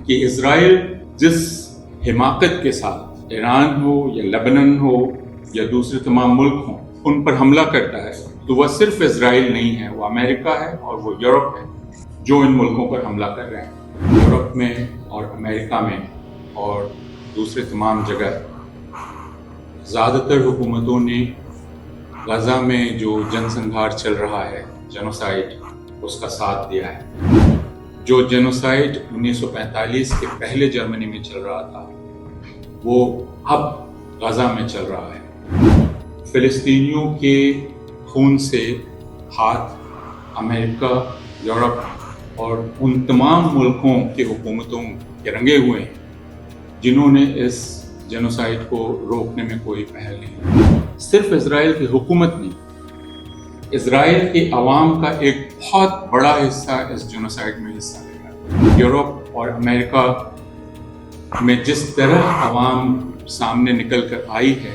کہ اسرائیل جس حماقت کے ساتھ ایران ہو یا لبنان ہو یا دوسرے تمام ملک ہوں ان پر حملہ کرتا ہے تو وہ صرف اسرائیل نہیں ہے، وہ امریکہ ہے اور وہ یورپ ہے جو ان ملکوں پر حملہ کر رہے ہیں۔ یورپ میں اور امریکہ میں اور دوسرے تمام جگہ زیادہ تر حکومتوں نے غزہ میں جو جن سنگھار چل رہا ہے، جینوسائیڈ، اس کا ساتھ دیا ہے۔ جو جینوسائیڈ 1945 کے پہلے جرمنی میں چل رہا تھا وہ اب غزہ میں چل رہا ہے۔ فلسطینیوں کے خون سے ہاتھ امریکہ، یورپ اور ان تمام ملکوں کی حکومتوں کے رنگے ہوئے ہیں جنہوں نے اس جینوسائیڈ کو روکنے میں کوئی پہل نہیں۔ صرف اسرائیل کی حکومت نہیں، اسرائیل کے عوام کا ایک بہت بڑا حصہ اس جینوسائیڈ میں حصہ لے گا۔ یورپ اور امریکہ میں جس طرح عوام سامنے نکل کر آئی ہے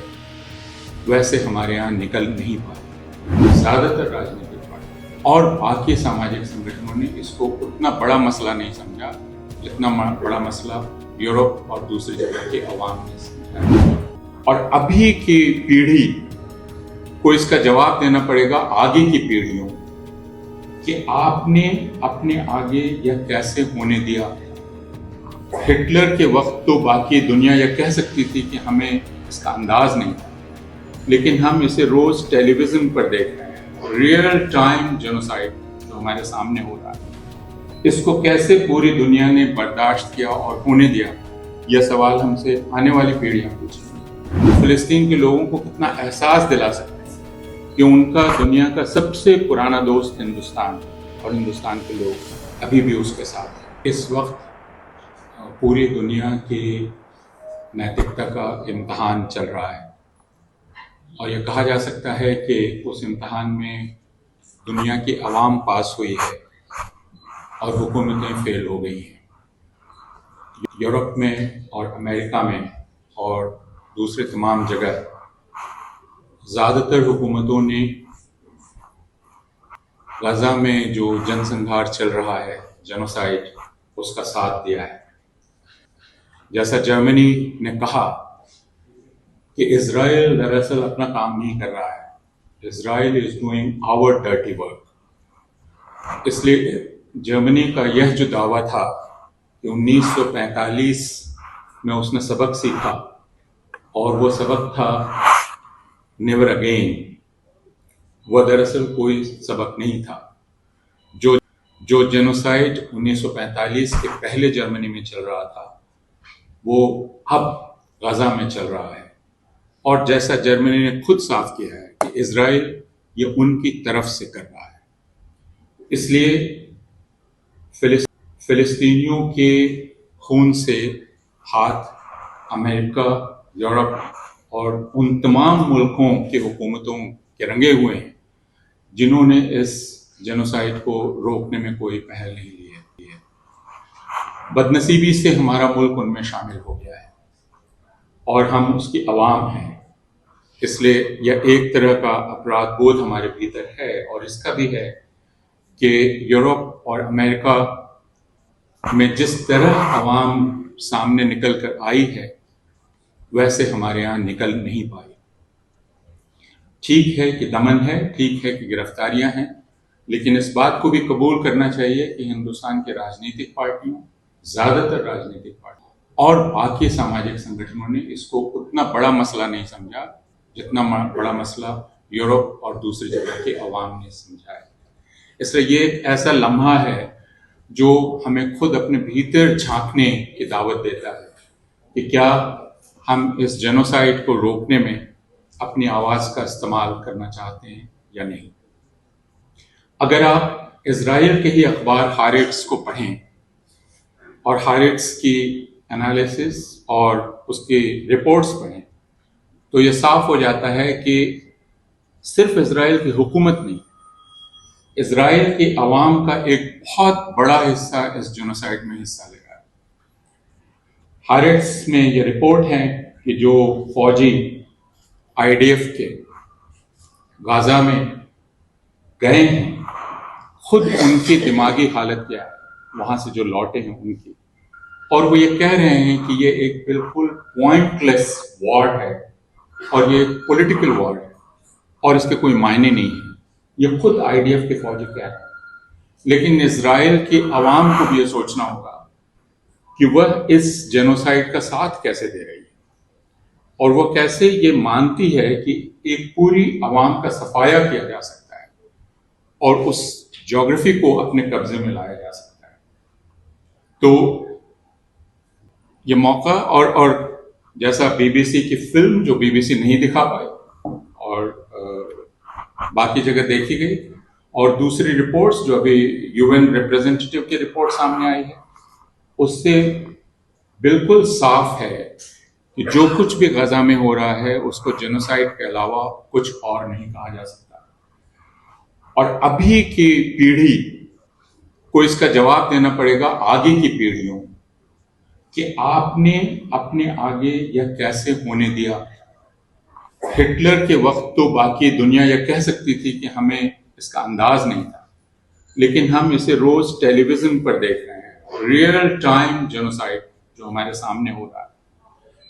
ویسے ہمارے ہاں نکل نہیں پائی۔ زیادہ تر راجنیتک پارٹی اور باقی سماجک سنگھنوں نے اس کو اتنا بڑا مسئلہ نہیں سمجھا جتنا بڑا مسئلہ یورپ اور دوسری جگہ کے عوام نے سمجھا۔ اور ابھی کی پیڑھی کو اس کا جواب دینا پڑے گا آگے کی پیڑھیوں کہ آپ نے اپنے آگے یہ کیسے ہونے دیا۔ ہٹلر کے وقت تو باقی دنیا یہ کہہ سکتی تھی کہ ہمیں اس کا انداز نہیں تھا، لیکن ہم اسے روز ٹیلی ویژن پر دیکھ رہے ہیں، ریئل ٹائم جینوسائیڈ جو ہمارے سامنے ہو رہا ہے۔ اس کو کیسے پوری دنیا نے برداشت کیا اور ہونے دیا، یہ سوال ہم سے آنے والی پیڑھیاں پوچھیں گی۔ فلسطین کے لوگوں کو کتنا احساس دلا سکتے ہیں کہ ان کا دنیا کا سب سے پرانا دوست ہندوستان اور ہندوستان کے لوگ ابھی بھی اس کے ساتھ ہیں۔ اس وقت پوری دنیا کی نیتکتا کا امتحان چل رہا ہے اور یہ کہا جا سکتا ہے کہ اس امتحان میں دنیا کی عوام پاس ہوئی ہے اور حکومتیں فیل ہو گئی ہیں۔ یورپ میں اور امریکہ میں اور دوسرے تمام جگہ زیادہ تر حکومتوں نے غزہ میں جو جن سنگھار چل رہا ہے، جینوسائیڈ، اس کا ساتھ دیا ہے۔ جیسا جرمنی نے کہا کہ اسرائیل دراصل اپنا کام نہیں کر رہا ہے، Israel is doing our dirty work. اس لیے جرمنی کا یہ جو دعویٰ تھا کہ 1945 میں اس نے سبق سیکھا اور وہ سبق تھا نیور اگین، وہ دراصل کوئی سبق نہیں تھا۔ جو جینوسائیڈ 1945 کے پہلے جرمنی میں چل رہا تھا وہ اب غزہ میں چل رہا ہے، اور جیسا جرمنی نے خود صاف کیا ہے کہ اسرائیل یہ ان کی طرف سے کر رہا ہے۔ اس لیے فلسطینیوں کے خون سے ہاتھ امریکہ، یورپ اور ان تمام ملکوں کی حکومتوں کے رنگے ہوئے ہیں جنہوں نے اس جینوسائیڈ کو روکنے میں کوئی پہل نہیں لی ہے۔ بدنصیبی سے ہمارا ملک ان میں شامل ہو گیا ہے اور ہم اس کی عوام ہیں، اس لیے یہ ایک طرح کا اپرادھ بودھ ہمارے بھیتر ہے، اور اس کا بھی ہے کہ یورپ اور امریکہ میں جس طرح عوام سامنے نکل کر آئی ہے ویسے ہمارے یہاں نکل نہیں پائی۔ ٹھیک ہے کہ دمن ہے، ٹھیک ہے کہ گرفتاریاں ہیں، لیکن اس بات کو بھی قبول کرنا چاہیے کہ ہندوستان کے راجنیتک پارٹیوں، زیادہ تر راجنیتک پارٹیوں اور باقی سماجک سنگھنوں نے اس کو اتنا بڑا مسئلہ نہیں سمجھا جتنا بڑا مسئلہ یورپ اور دوسری جگہ کے عوام نے سمجھا ہے۔ اس لیے یہ ایک ایسا لمحہ ہے جو ہمیں خود اپنے بھیتر جھانکنے کی دعوت دیتا ہے کہ کیا ہم اس جینوسائیڈ کو روکنے میں اپنی آواز کا استعمال کرنا چاہتے ہیں یا نہیں۔ اگر آپ اسرائیل کے ہی اخبار ہاریٹس کو پڑھیں اور ہاریٹس کی انالیسس اور اس کی رپورٹس پڑھیں تو یہ صاف ہو جاتا ہے کہ صرف اسرائیل کی حکومت نہیں، اسرائیل کے عوام کا ایک بہت بڑا حصہ اس جینوسائیڈ میں حصہ لے رہا ہے۔ ہاریٹس میں یہ رپورٹ ہے کہ جو فوجی IDF کے غزہ میں گئے ہیں، خود ان کی دماغی حالت کیا ہے، وہاں سے جو لوٹے ہیں ان کی، اور وہ یہ کہہ رہے ہیں کہ یہ ایک بالکل پوائنٹ لیس وار ہے اور یہ پولیٹیکل وار ہے اور اس کے کوئی معنی نہیں ہے. یہ خود IDF کے فوجی کہہ رہے ہیں. لیکن اسرائیل کی عوام کو بھی یہ سوچنا ہوگا کہ وہ اس جینوسائیڈ کا ساتھ کیسے دے رہی ہے اور وہ کیسے یہ مانتی ہے کہ ایک پوری عوام کا صفایا کیا جا سکتا ہے اور اس جغرافی کو اپنے قبضے میں لایا جا سکتا ہے. تو یہ موقع اور جیسا BBC کی فلم جو BBC نہیں دکھا پائی اور باقی جگہ دیکھی گئی، اور دوسری رپورٹس جو ابھی UN ریپریزنٹیٹیو کی رپورٹ سامنے آئی ہے، اس سے بالکل صاف ہے کہ جو کچھ بھی غزہ میں ہو رہا ہے اس کو جینوسائیڈ کے علاوہ کچھ اور نہیں کہا جا سکتا. اور ابھی کی پیڑھی کو اس کا جواب دینا پڑے گا آگے کی پیڑھیوں کہ آپ نے اپنے آگے یہ کیسے ہونے دیا. ہٹلر کے وقت تو باقی دنیا یہ کہہ سکتی تھی کہ ہمیں اس کا انداز نہیں تھا، لیکن ہم اسے روز ٹیلی ویژن پر دیکھ رہے ہیں. ریئل ٹائم جینوسائیڈ جو ہمارے سامنے ہو رہا ہے،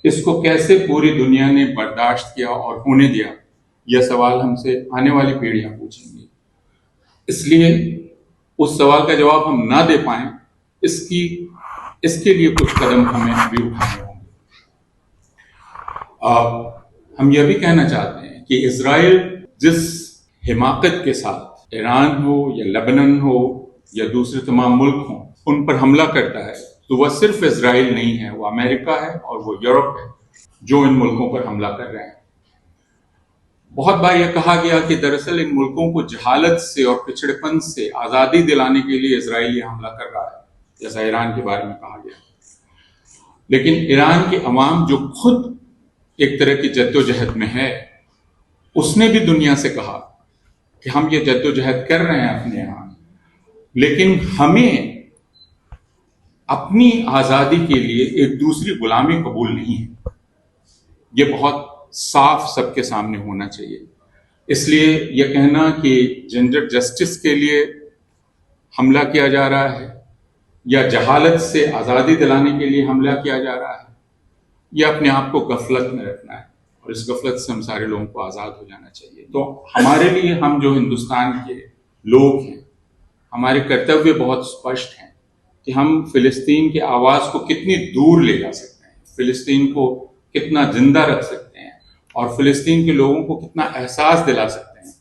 اس کو کیسے پوری دنیا نے برداشت کیا اور ہونے دیا، یہ سوال ہم سے آنے والی پیڑھیاں پوچھیں گی. اس لیے اس سوال کا جواب ہم نہ دے پائیں، اس کے لیے کچھ قدم ہمیں ابھی اٹھانے ہوں گے. ہم یہ بھی کہنا چاہتے ہیں کہ اسرائیل جس حماقت کے ساتھ ایران ہو یا لبنان ہو یا دوسرے تمام ملک ہوں ان پر حملہ کرتا ہے، تو وہ صرف اسرائیل نہیں ہے، وہ امریکہ ہے اور وہ یورپ ہے جو ان ملکوں پر حملہ کر رہے ہیں. بہت بار یہ کہا گیا کہ دراصل ان ملکوں کو جہالت سے اور پچھڑے پن سے آزادی دلانے کے لیے اسرائیل یہ حملہ کر رہا ہے، جیسا ایران کے بارے میں کہا گیا. لیکن ایران کے عوام جو خود ایک طرح کی جدوجہد میں ہے، اس نے بھی دنیا سے کہا کہ ہم یہ جدوجہد کر رہے ہیں اپنے یہاں، لیکن ہمیں اپنی آزادی کے لیے ایک دوسری غلامی قبول نہیں ہے. یہ بہت صاف سب کے سامنے ہونا چاہیے. اس لیے یہ کہنا کہ جینڈر جسٹس کے لیے حملہ کیا جا رہا ہے یا جہالت سے آزادی دلانے کے لیے حملہ کیا جا رہا ہے، یہ اپنے آپ کو غفلت میں رکھنا ہے، اور اس غفلت سے ہم سارے لوگوں کو آزاد ہو جانا چاہیے. تو ہمارے لیے، ہم جو ہندوستان کے لوگ ہیں، ہمارے کرتویہ بہت اسپشٹ ہیں کہ ہم فلسطین کی آواز کو کتنی دور لے جا سکتے ہیں، فلسطین کو کتنا زندہ رکھ سکتے ہیں، اور فلسطین کے لوگوں کو کتنا احساس دلا سکتے ہیں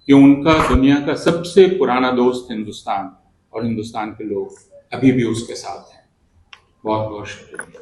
کہ ان کا دنیا کا سب سے پرانا دوست ہندوستان، اور ہندوستان کے لوگ ابھی بھی اس کے ساتھ ہیں. بہت بہت شکریہ.